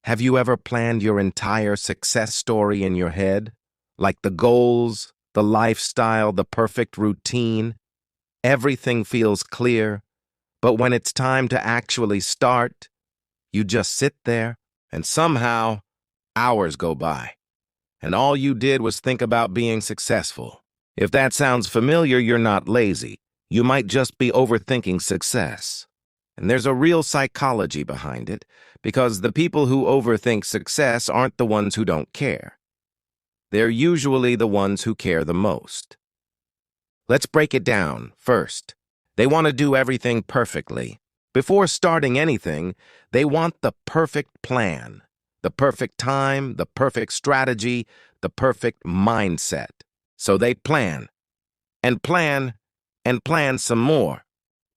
Have you ever planned your entire success story in your head? Like the goals, the lifestyle, the perfect routine? Everything feels clear, but when it's time to actually start, you just sit there and somehow hours go by, and all you did was think about being successful. If that sounds familiar, you're not lazy. You might just be overthinking success. And there's a real psychology behind it, because the people who overthink success aren't the ones who don't care. They're usually the ones who care the most. Let's break it down. First, they want to do everything perfectly. Before starting anything, they want the perfect plan, the perfect time, the perfect strategy, the perfect mindset. So they plan, and plan, and plan some more.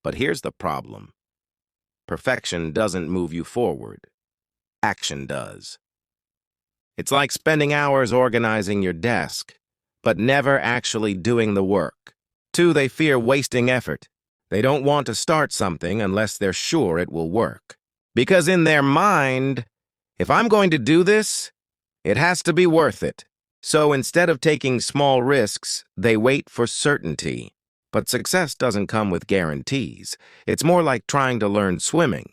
But here's the problem. Perfection doesn't move you forward. Action does. It's like spending hours organizing your desk, but never actually doing the work. Two, they fear wasting effort. They don't want to start something unless they're sure it will work. Because in their mind, if I'm going to do this, it has to be worth it. So instead of taking small risks, they wait for certainty. But success doesn't come with guarantees. It's more like trying to learn swimming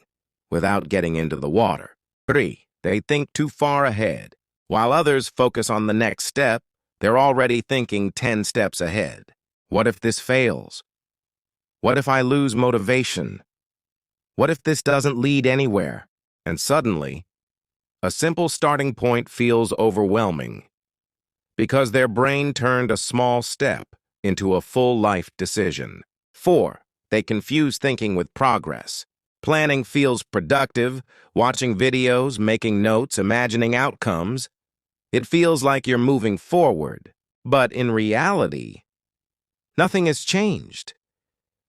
without getting into the water. 3, they think too far ahead. While others focus on the next step, they're already thinking 10 steps ahead. What if this fails? What if I lose motivation? What if this doesn't lead anywhere? And suddenly, a simple starting point feels overwhelming because their brain turned a small step into a full life decision. 4, they confuse thinking with progress. Planning feels productive, watching videos, making notes, imagining outcomes. It feels like you're moving forward. But in reality, nothing has changed.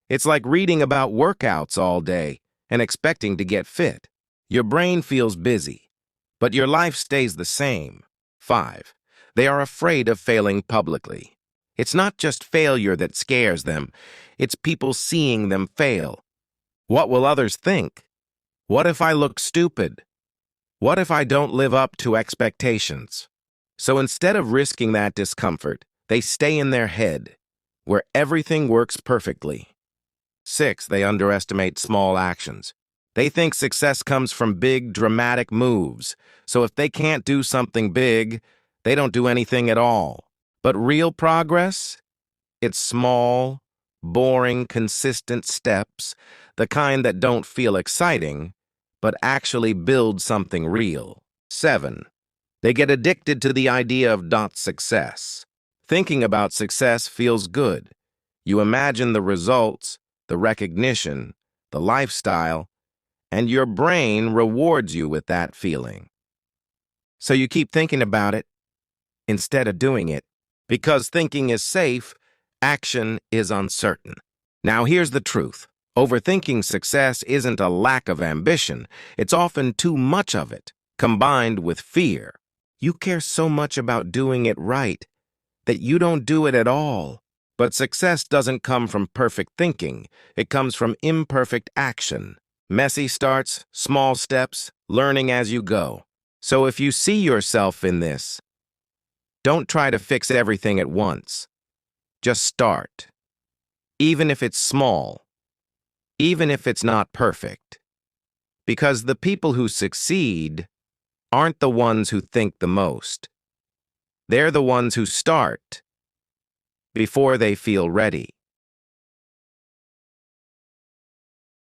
It's like reading about workouts all day and expecting to get fit. Your brain feels busy, but your life stays the same. 5, they are afraid of failing publicly. It's not just failure that scares them, it's people seeing them fail. What will others think? What if I look stupid? What if I don't live up to expectations? So instead of risking that discomfort, they stay in their head, where everything works perfectly. 6, they underestimate small actions. They think success comes from big, dramatic moves, so if they can't do something big, they don't do anything at all. But real progress? It's small, boring, consistent steps, the kind that don't feel exciting, but actually build something real. 7, they get addicted to the idea of not success. Thinking about success feels good. You imagine the results, the recognition, the lifestyle, and your brain rewards you with that feeling. So you keep thinking about it instead of doing it. Because thinking is safe, action is uncertain. Now here's the truth. Overthinking success isn't a lack of ambition. It's often too much of it, combined with fear. You care so much about doing it right that you don't do it at all. But success doesn't come from perfect thinking. It comes from imperfect action. Messy starts, small steps, learning as you go. So if you see yourself in this, don't try to fix everything at once. Just start. Even if it's small. Even if it's not perfect. Because the people who succeed aren't the ones who think the most. They're the ones who start before they feel ready.